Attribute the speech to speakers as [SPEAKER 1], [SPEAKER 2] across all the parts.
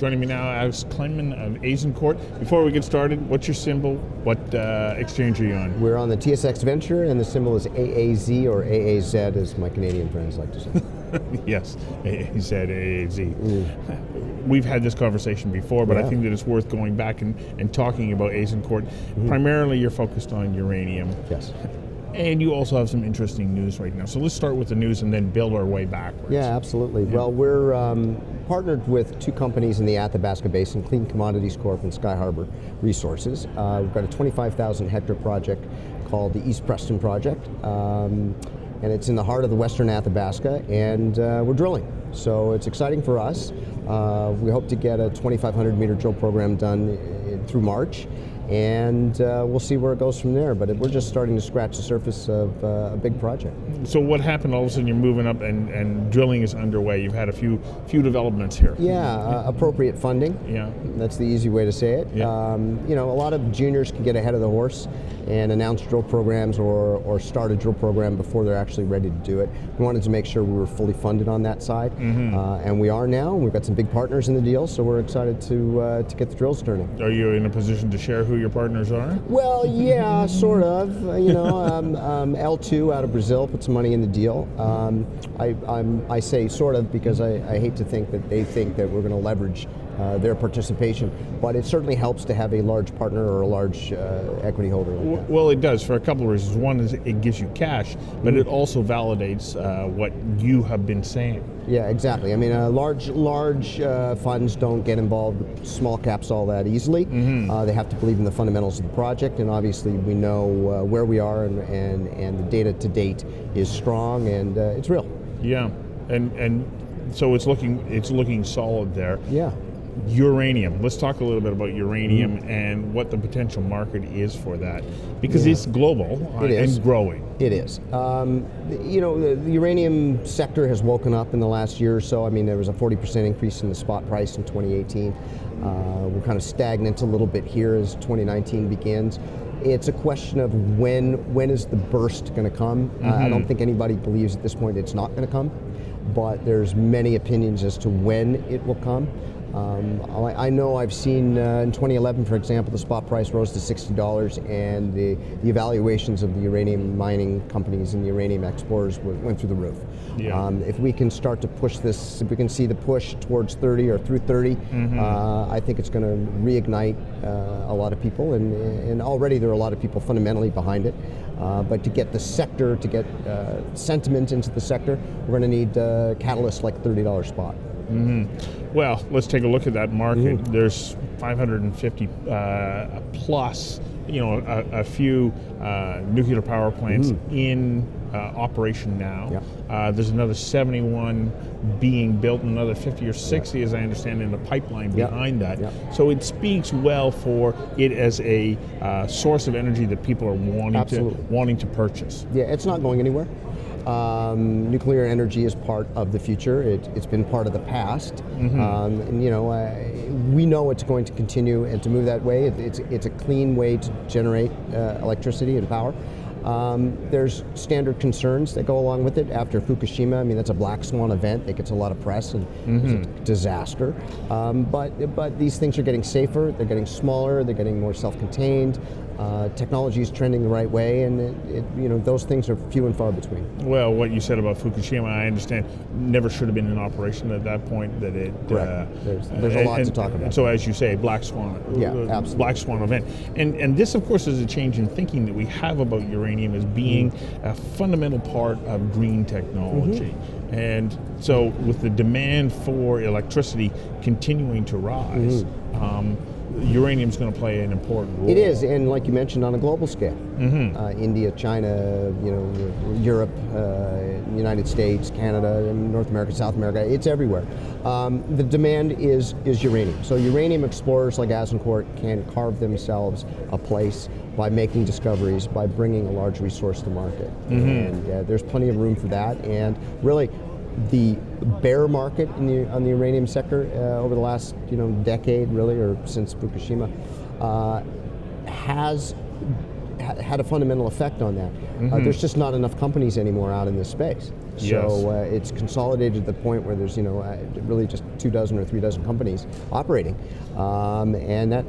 [SPEAKER 1] Joining me now, Alex Klenman of Azincourt. Before we get started, what's your symbol? What exchange are you on?
[SPEAKER 2] We're on the TSX Venture, and the symbol is AAZ, or AAZ, as my Canadian friends like to say.
[SPEAKER 1] Yes, AAZ. We've had this conversation before, but I think that it's worth going back and talking about Azincourt. Primarily, you're focused on uranium.
[SPEAKER 2] Yes.
[SPEAKER 1] And you also have some interesting news right now. So let's start with the news and then build our way backwards.
[SPEAKER 2] Yeah, absolutely. Yeah. Well, we're partnered with two companies in the Athabasca Basin, Clean Commodities Corp and Skyharbour Resources. We've got a 25,000 hectare project called the East Preston Project. And it's in the heart of the western Athabasca, and we're drilling. So it's exciting for us. We hope to get a 2,500 meter drill program done through March. And we'll see where it goes from there. But we're just starting to scratch the surface of a big project.
[SPEAKER 1] So what happened? All of a sudden you're moving up and drilling is underway. You've had a few developments here.
[SPEAKER 2] Yeah, appropriate funding.
[SPEAKER 1] Yeah.
[SPEAKER 2] That's the easy way to say it.
[SPEAKER 1] Yeah.
[SPEAKER 2] You know, a lot of juniors can get ahead of the horse and announce drill programs or start a drill program before they're actually ready to do it. We wanted to make sure we were fully funded on that side. And we are now. We've got some big partners in the deal, so we're excited to get the drills turning.
[SPEAKER 1] Are you in a position to share who your partners are?
[SPEAKER 2] Well, yeah, sort of. You know, L2 out of Brazil put some money in the deal. I say sort of because I hate to think that they think that we're going to leverage their participation, but it certainly helps to have a large partner or a large equity holder like that.
[SPEAKER 1] Well, it does for a couple of reasons. One is it gives you cash, but it also validates what you have been saying.
[SPEAKER 2] Yeah, exactly. I mean, large funds don't get involved with small caps all that easily. They have to believe in the fundamentals of the project, and obviously we know where we are, and the data to date is strong, and it's real.
[SPEAKER 1] Yeah, and so it's looking solid there.
[SPEAKER 2] Yeah.
[SPEAKER 1] Uranium. Let's talk a little bit about uranium and what the potential market is for that, because it's global and growing.
[SPEAKER 2] It is. You know, the uranium sector has woken up in the last year or so. I mean, there was a 40% increase in the spot price in 2018. We're kind of stagnant a little bit here as 2019 begins. It's a question of when is the burst going to come? I don't think anybody believes at this point it's not going to come, but there's many opinions as to when it will come. I know I've seen in 2011, for example, the spot price rose to $60, and the evaluations of the uranium mining companies and the uranium exporters went through the roof.
[SPEAKER 1] Yeah.
[SPEAKER 2] If we can start to push this, if we can see the push towards 30 or through 30, I think it's going to reignite a lot of people, and already there are a lot of people fundamentally behind it. But to get the sector, to get sentiment into the sector, we're going to need catalysts like $30 spot.
[SPEAKER 1] Well, let's take a look at that market. There's 550 plus, you know, a few nuclear power plants in operation now. There's another 71 being built, and another 50 or 60, as I understand, in the pipeline behind that. So it speaks well for it as a source of energy that people are wanting to purchase.
[SPEAKER 2] Yeah, it's not going anywhere. Nuclear energy is part of the future. It's been part of the past, and you know, we know it's going to continue and to move that way. It's a clean way to generate electricity and power. There's standard concerns that go along with it after Fukushima. I mean, that's a black swan event that gets a lot of press and it's a disaster. But these things are getting safer. They're getting smaller. They're getting more self-contained. Technology is trending the right way, and you know, those things are few and far between.
[SPEAKER 1] Well, what you said about Fukushima, I understand, never should have been in operation at that point. That it
[SPEAKER 2] there's a lot to talk about.
[SPEAKER 1] So, as you say, black swan,
[SPEAKER 2] absolutely.
[SPEAKER 1] Black swan event, and this, of course, is a change in thinking that we have about uranium as being a fundamental part of green technology. And so, with the demand for electricity continuing to rise. Uranium is going to play an important role.
[SPEAKER 2] It is, and like you mentioned, on a global scale. India, China, you know, Europe, United States, Canada, North America, South America, it's everywhere. The demand is uranium. So uranium explorers like Azincourt can carve themselves a place by making discoveries, by bringing a large resource to market. And there's plenty of room for that. And really, the bear market on the uranium sector over the last decade, really, or since Fukushima, had a fundamental effect on that. There's just not enough companies anymore out in this space. So it's consolidated to the point where there's really just 2 dozen or 3 dozen companies operating, and that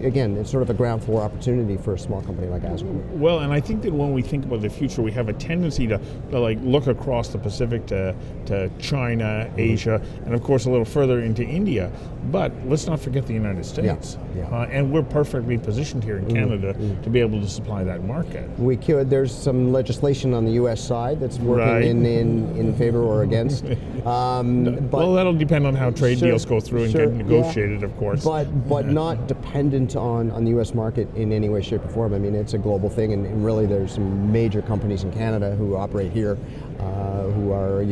[SPEAKER 2] again, it's sort of a ground floor opportunity for a small company like Azincourt.
[SPEAKER 1] Well, and I think that when we think about the future, we have a tendency to like look across the Pacific to China, Asia, and of course a little further into India. But let's not forget the United States, and we're perfectly positioned here in Canada to be able to supply that market.
[SPEAKER 2] We could. There's some legislation on the U.S. side that's working in favor or against. But
[SPEAKER 1] well, that'll depend on how trade deals go through and get negotiated, of course.
[SPEAKER 2] But not dependent on the U.S. market in any way, shape, or form. I mean, it's a global thing, and really there's some major companies in Canada who operate here, who are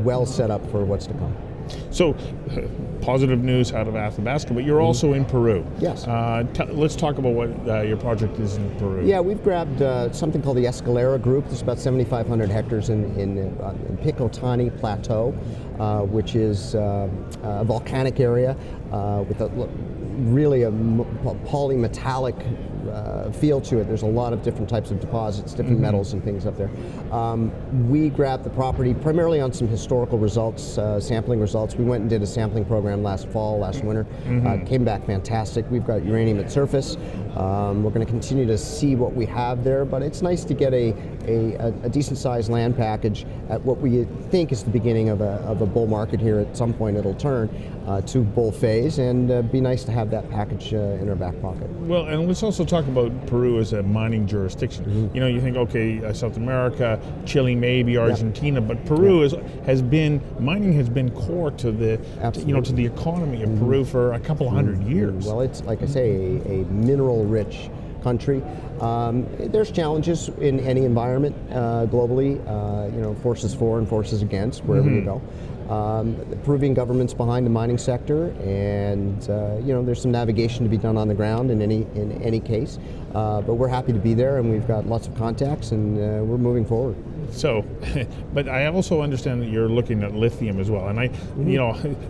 [SPEAKER 2] well set up for what's to come.
[SPEAKER 1] So, positive news out of Athabasca, but you're also in Peru.
[SPEAKER 2] Yes.
[SPEAKER 1] Let's talk about what your project is in Peru.
[SPEAKER 2] Yeah, we've grabbed something called the Escalera group. There's about 7,500 hectares in Picotani Plateau, which is a volcanic area with really a polymetallic feel to it. There's a lot of different types of deposits, different metals and things up there. We grabbed the property primarily on some historical results, sampling results. We went and did a sampling program last winter. Came back fantastic. We've got uranium at surface. We're going to continue to see what we have there, but it's nice to get a decent sized land package at what we think is the beginning of a bull market here. At some point it'll turn to bull phase, and be nice to have that package in our back pocket.
[SPEAKER 1] Well, and let's also talk about Peru as a mining jurisdiction. You think, okay, South America, Chile, maybe Argentina, but Peru mining has been core to the to the economy of Peru for a couple of hundred years.
[SPEAKER 2] Well, it's like I say, a mineral-rich country. There's challenges in any environment globally. Forces for and forces against wherever you go. The Peruvian government's behind the mining sector, and there's some navigation to be done on the ground in any case. But we're happy to be there, and we've got lots of contacts, and we're moving forward.
[SPEAKER 1] So, but I also understand that you're looking at lithium as well, and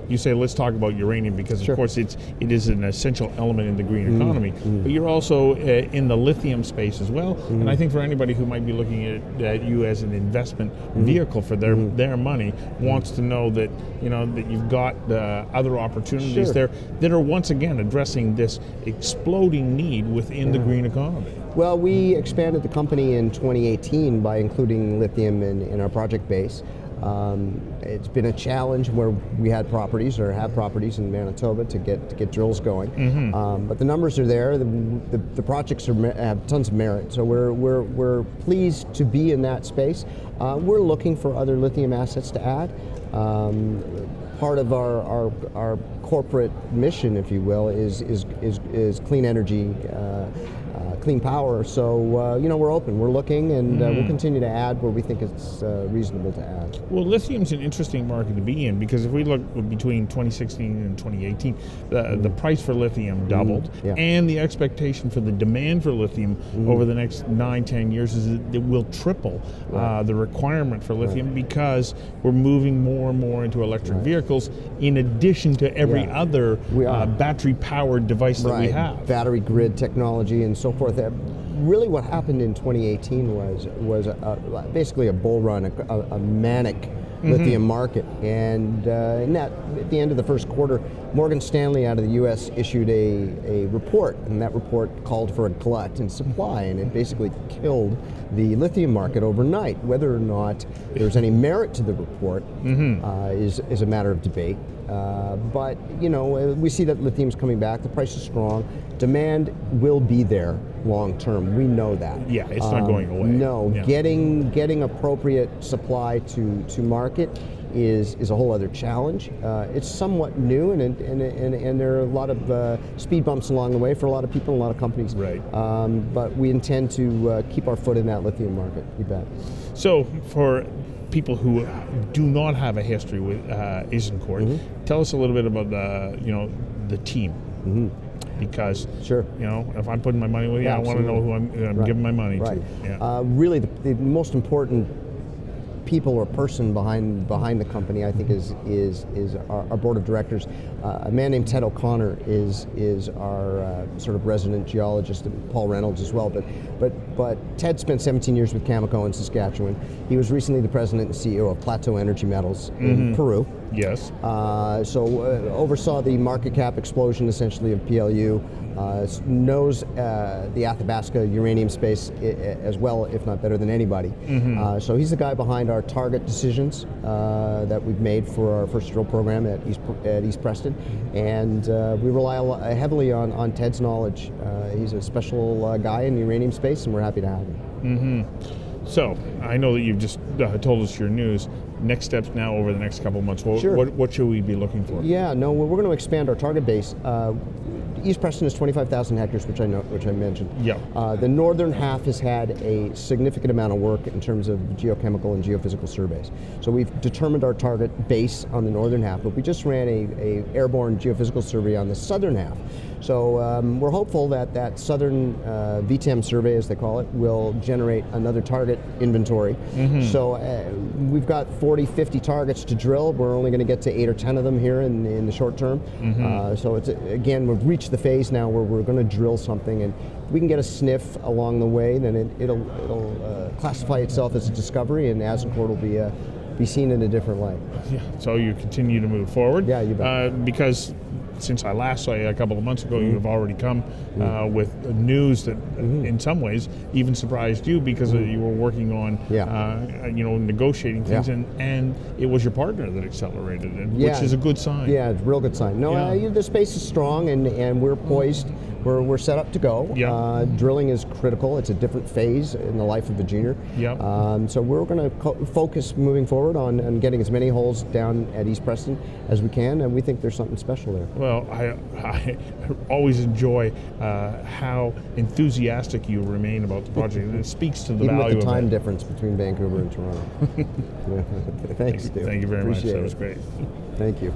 [SPEAKER 1] you say let's talk about uranium because of course it is an essential element in the green economy. But you're also in the lithium space as well, and I think for anybody who might be looking at you as an investment vehicle for their money, wants to know that that you've got other opportunities there that are once again addressing this exploding need within the green economy.
[SPEAKER 2] Well, we expanded the company in 2018 by including lithium in our project base. It's been a challenge where we had properties or have properties in Manitoba to get drills going, but the numbers are there. The projects have tons of merit, so we're pleased to be in that space. We're looking for other lithium assets to add. Part of our corporate mission, if you will, is clean energy. Clean power, so we're open, we're looking, and we'll continue to add where we think it's reasonable to add.
[SPEAKER 1] Well, lithium's an interesting market to be in because if we look between 2016 and 2018, the price for lithium doubled, and the expectation for the demand for lithium over the next 9-10 years is that it will triple the requirement for lithium because we're moving more and more into electric vehicles in addition to every other battery-powered device that we have.
[SPEAKER 2] Battery grid technology and so forth. Really what happened in 2018 was basically a bull run, a manic lithium market, and at the end of the first quarter, Morgan Stanley out of the U.S. issued a report, and that report called for a glut in supply, and it basically killed the lithium market overnight. Whether or not there's any merit to the report is a matter of debate. But we see that lithium's coming back. The price is strong. Demand will be there long term. We know that.
[SPEAKER 1] Yeah, it's not going away.
[SPEAKER 2] No, getting appropriate supply to market is a whole other challenge. It's somewhat new, and there are a lot of speed bumps along the way for a lot of people and a lot of companies.
[SPEAKER 1] Right.
[SPEAKER 2] But we intend to keep our foot in that lithium market. You bet.
[SPEAKER 1] So for people who do not have a history with Azincourt, tell us a little bit about the team. Because if I'm putting my money with you, I want to know who I'm giving my money to. Yeah.
[SPEAKER 2] Really, the most important people or person behind the company, I think, is our board of directors. A man named Ted O'Connor is our sort of resident geologist, and Paul Reynolds as well. But Ted spent 17 years with Cameco in Saskatchewan. He was recently the president and CEO of Plateau Energy Metals in Peru.
[SPEAKER 1] Yes.
[SPEAKER 2] Oversaw the market cap explosion essentially of PLU. Knows the Athabasca uranium space as well, if not better than anybody. So he's the guy behind our target decisions that we've made for our first drill program at East Preston, and we rely heavily on Ted's knowledge. He's a special guy in the uranium space, and we're happy to have him.
[SPEAKER 1] So I know that you've just told us your news. Next steps now over the next couple of months.
[SPEAKER 2] Sure.
[SPEAKER 1] What should we be looking for?
[SPEAKER 2] Yeah, no, we're going to expand our target base. East Preston is 25,000 hectares, which I mentioned.
[SPEAKER 1] Yeah.
[SPEAKER 2] The northern half has had a significant amount of work in terms of geochemical and geophysical surveys. So we've determined our target base on the northern half, but we just ran a airborne geophysical survey on the southern half. So we're hopeful that southern VTEM survey, as they call it, will generate another target inventory. So we've got 40, 50 targets to drill. We're only going to get to 8 or 10 of them here in the short term. So it's, again, we've reached the phase now where we're going to drill something, and if we can get a sniff along the way, then it'll classify itself as a discovery, and Azincourt will be seen in a different light.
[SPEAKER 1] Yeah. So you continue to move forward.
[SPEAKER 2] Yeah, you bet.
[SPEAKER 1] Because since I last saw you a couple of months ago, you have already come with news that, in some ways, even surprised you because you were working on, negotiating things, and it was your partner that accelerated it, which is a good sign.
[SPEAKER 2] Yeah, it's a real good sign. No, the space is strong, and we're poised. We're set up to go.
[SPEAKER 1] Yeah.
[SPEAKER 2] Drilling is critical. It's a different phase in the life of a junior.
[SPEAKER 1] Yeah.
[SPEAKER 2] So we're going to focus moving forward on getting as many holes down at East Preston as we can, and we think there's something special there.
[SPEAKER 1] Well, I always enjoy how enthusiastic you remain about the project, and it speaks to the
[SPEAKER 2] Even
[SPEAKER 1] value of it.
[SPEAKER 2] with the time difference between Vancouver and Toronto. Thanks, Dave.
[SPEAKER 1] Thank you very much.
[SPEAKER 2] Appreciate
[SPEAKER 1] That was
[SPEAKER 2] it.
[SPEAKER 1] great.
[SPEAKER 2] Thank you.